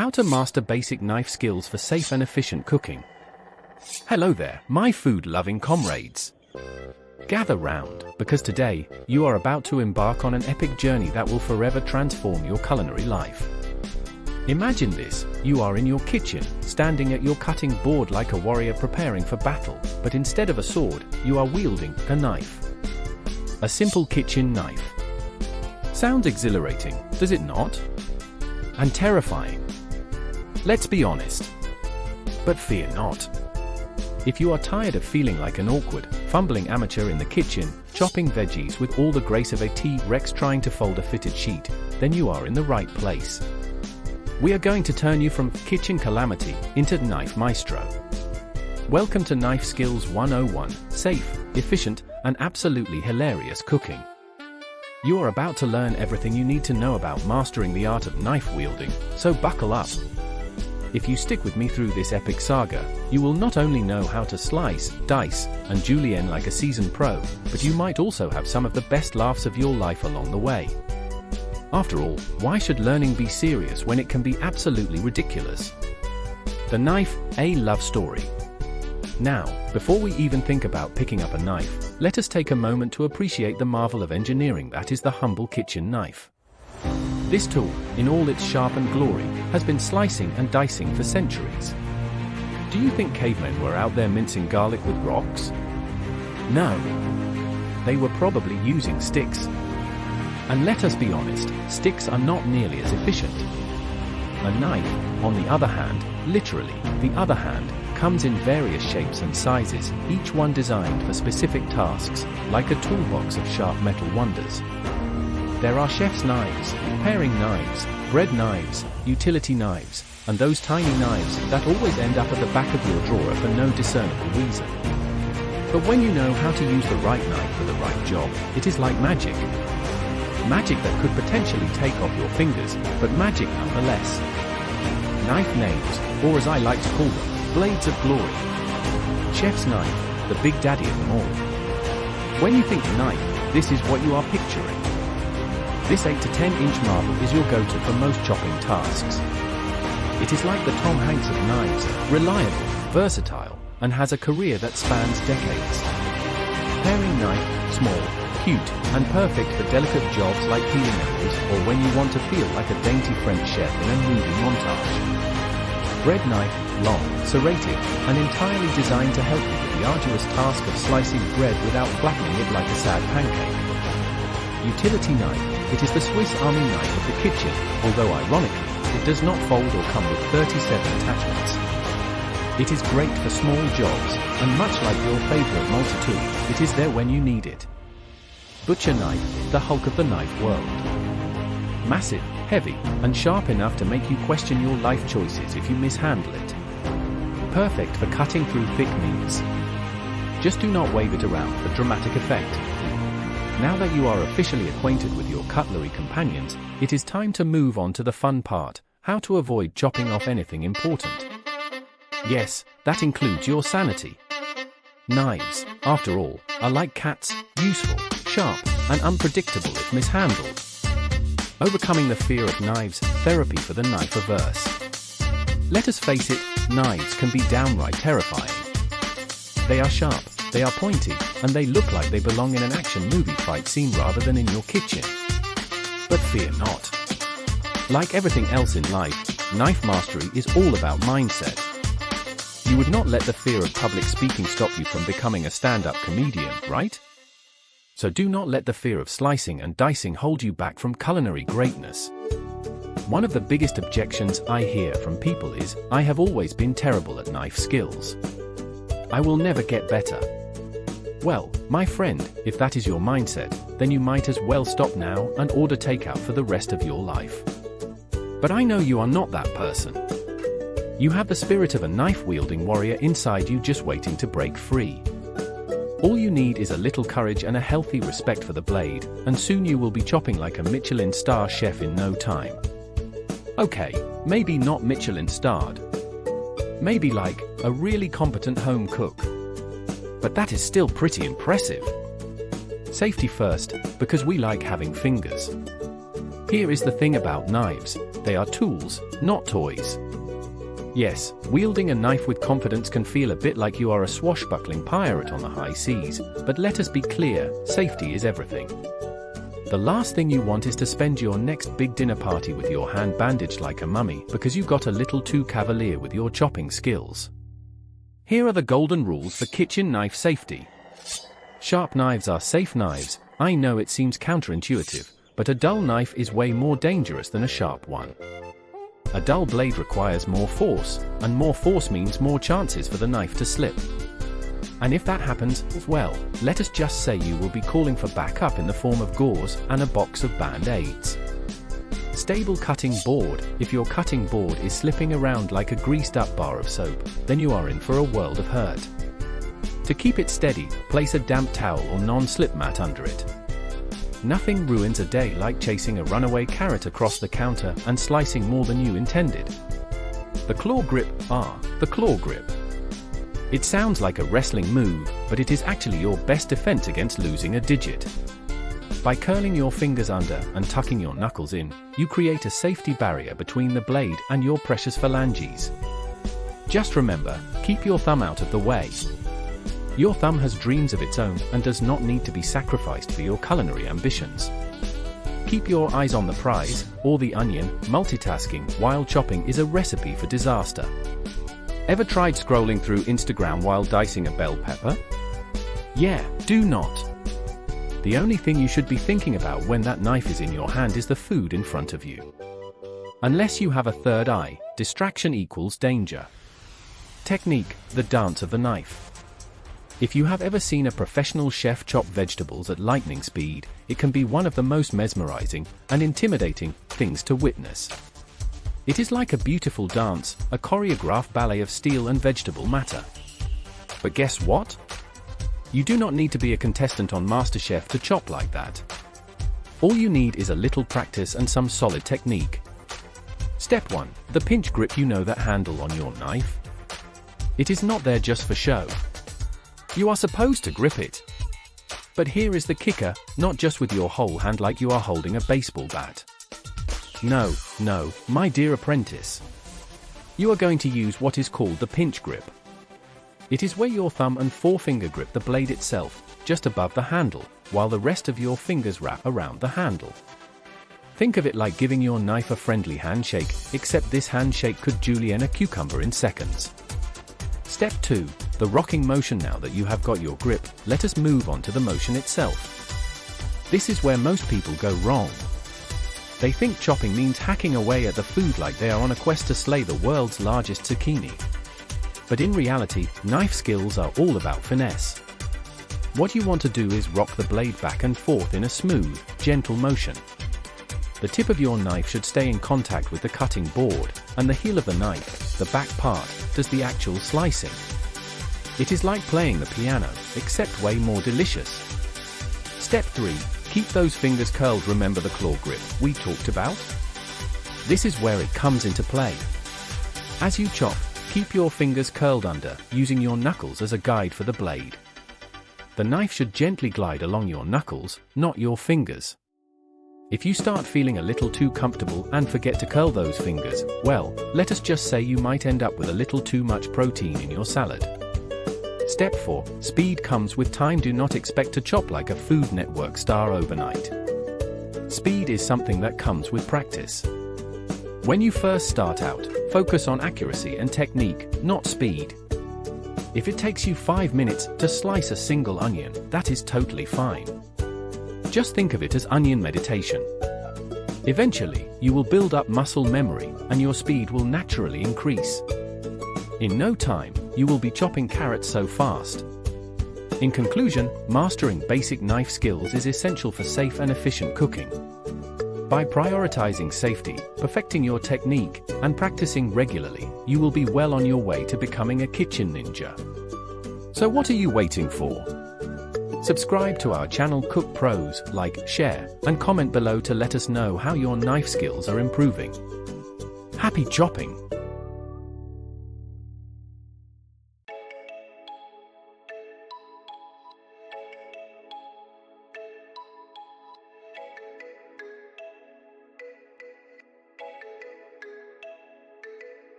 How to master basic knife skills for safe and efficient cooking. Hello there, my food-loving comrades. Gather round, because today, you are about to embark on an epic journey that will forever transform your culinary life. Imagine this, you are in your kitchen, standing at your cutting board like a warrior preparing for battle, but instead of a sword, you are wielding a knife. A simple kitchen knife. Sounds exhilarating, does it not? And terrifying. Let's be honest. But fear not. If you are tired of feeling like an awkward, fumbling amateur in the kitchen, chopping veggies with all the grace of a T-Rex trying to fold a fitted sheet, then you are in the right place. We are going to turn you from kitchen calamity into knife maestro. Welcome to Knife Skills 101, safe, efficient, and absolutely hilarious cooking. You are about to learn everything you need to know about mastering the art of knife wielding, so buckle up. If you stick with me through this epic saga, you will not only know how to slice, dice, and julienne like a seasoned pro, but you might also have some of the best laughs of your life along the way. After all, why should learning be serious when it can be absolutely ridiculous? The knife, a love story. Now, before we even think about picking up a knife, let us take a moment to appreciate the marvel of engineering that is the humble kitchen knife. This tool, in all its sharpened glory, has been slicing and dicing for centuries. Do you think cavemen were out there mincing garlic with rocks? No. They were probably using sticks. And let us be honest, sticks are not nearly as efficient. A knife, on the other hand, literally, the other hand, comes in various shapes and sizes, each one designed for specific tasks, like a toolbox of sharp metal wonders. There are chef's knives, paring knives, bread knives, utility knives, and those tiny knives that always end up at the back of your drawer for no discernible reason. But when you know how to use the right knife for the right job, it is like magic. Magic that could potentially take off your fingers, but magic nonetheless. Knife names, or as I like to call them, blades of glory. Chef's knife, the big daddy of them all. When you think knife, this is what you are picturing. This 8 to 10 inch marvel is your go-to for most chopping tasks. It is like the Tom Hanks of knives, reliable, versatile, and has a career that spans decades. Paring knife, small, cute, and perfect for delicate jobs like peeling apples or when you want to feel like a dainty French chef in a movie montage. Bread knife, long, serrated, and entirely designed to help you with the arduous task of slicing bread without flattening it like a sad pancake. Utility knife, it is the Swiss Army knife of the kitchen, although ironically, it does not fold or come with 37 attachments. It is great for small jobs, and much like your favorite multi-tool, it is there when you need it. Butcher knife, the Hulk of the knife world. Massive, heavy, and sharp enough to make you question your life choices if you mishandle it. Perfect for cutting through thick meats. Just do not wave it around for dramatic effect. Now that you are officially acquainted with your cutlery companions, it is time to move on to the fun part, how to avoid chopping off anything important. Yes, that includes your sanity. Knives, after all, are like cats, useful, sharp, and unpredictable if mishandled. Overcoming the fear of knives, therapy for the knife averse. Let us face it, knives can be downright terrifying. They are sharp, they are pointy, and they look like they belong in an action movie fight scene rather than in your kitchen. But fear not. Like everything else in life, knife mastery is all about mindset. You would not let the fear of public speaking stop you from becoming a stand-up comedian, right? So do not let the fear of slicing and dicing hold you back from culinary greatness. One of the biggest objections I hear from people is, I have always been terrible at knife skills. I will never get better. Well, my friend, if that is your mindset, then you might as well stop now and order takeout for the rest of your life. But I know you are not that person. You have the spirit of a knife-wielding warrior inside you just waiting to break free. All you need is a little courage and a healthy respect for the blade, and soon you will be chopping like a Michelin star chef in no time. Okay, maybe not Michelin starred. Maybe like a really competent home cook. But that is still pretty impressive. Safety first, because we like having fingers. Here is the thing about knives, They are tools, not toys. Yes, wielding a knife with confidence can feel a bit like you are a swashbuckling pirate on the high seas, but let us be clear, safety is everything. The last thing you want is to spend your next big dinner party with your hand bandaged like a mummy because you got a little too cavalier with your chopping skills. Here are the golden rules for kitchen knife safety. Sharp knives are safe knives. I know it seems counterintuitive, but a dull knife is way more dangerous than a sharp one. A dull blade requires more force, and more force means more chances for the knife to slip. And if that happens, well, let us just say you will be calling for backup in the form of gauze and a box of band-aids. Stable cutting board. If your cutting board is slipping around like a greased-up bar of soap, then you are in for a world of hurt. To keep it steady, place a damp towel or non-slip mat under it. Nothing ruins a day like chasing a runaway carrot across the counter and slicing more than you intended. The claw grip. The claw grip. It sounds like a wrestling move, but it is actually your best defense against losing a digit. By curling your fingers under and tucking your knuckles in, you create a safety barrier between the blade and your precious phalanges. Just remember, keep your thumb out of the way. Your thumb has dreams of its own and does not need to be sacrificed for your culinary ambitions. Keep your eyes on the prize, or the onion. Multitasking while chopping is a recipe for disaster. Ever tried scrolling through Instagram while dicing a bell pepper? Yeah, do not. The only thing you should be thinking about when that knife is in your hand is the food in front of you. Unless you have a third eye, distraction equals danger. Technique, the dance of the knife. If you have ever seen a professional chef chop vegetables at lightning speed, it can be one of the most mesmerizing and intimidating things to witness. It is like a beautiful dance, a choreographed ballet of steel and vegetable matter. But guess what? You do not need to be a contestant on MasterChef to chop like that. All you need is a little practice and some solid technique. Step 1. The pinch grip. You know that handle on your knife? It is not there just for show. You are supposed to grip it. But here is the kicker, not just with your whole hand like you are holding a baseball bat. No, my dear apprentice. You are going to use what is called the pinch grip. It is where your thumb and forefinger grip the blade itself, just above the handle, while the rest of your fingers wrap around the handle. Think of it like giving your knife a friendly handshake, except this handshake could julienne a cucumber in seconds. Step 2. The rocking motion. Now that you have got your grip, let us move on to the motion itself. This is where most people go wrong. They think chopping means hacking away at the food like they are on a quest to slay the world's largest zucchini. But in reality, knife skills are all about finesse. What you want to do is rock the blade back and forth in a smooth, gentle motion. The tip of your knife should stay in contact with the cutting board, and the heel of the knife, the back part, does the actual slicing. It is like playing the piano, except way more delicious. Step 3. Keep those fingers curled. Remember the claw grip we talked about? This is where it comes into play. As you chop, keep your fingers curled under, using your knuckles as a guide for the blade. The knife should gently glide along your knuckles, not your fingers. If you start feeling a little too comfortable and forget to curl those fingers, well, let us just say you might end up with a little too much protein in your salad. Step 4. Speed comes with time. Do not expect to chop like a Food Network star overnight. Speed is something that comes with practice. When you first start out, focus on accuracy and technique, not speed. If it takes you 5 minutes to slice a single onion, that is totally fine. Just think of it as onion meditation. Eventually, you will build up muscle memory, and your speed will naturally increase. In no time, you will be chopping carrots so fast. In conclusion, mastering basic knife skills is essential for safe and efficient cooking. By prioritizing safety, perfecting your technique, and practicing regularly, you will be well on your way to becoming a kitchen ninja. So what are you waiting for? Subscribe to our channel Cook Pros, like, share, and comment below to let us know how your knife skills are improving. Happy chopping!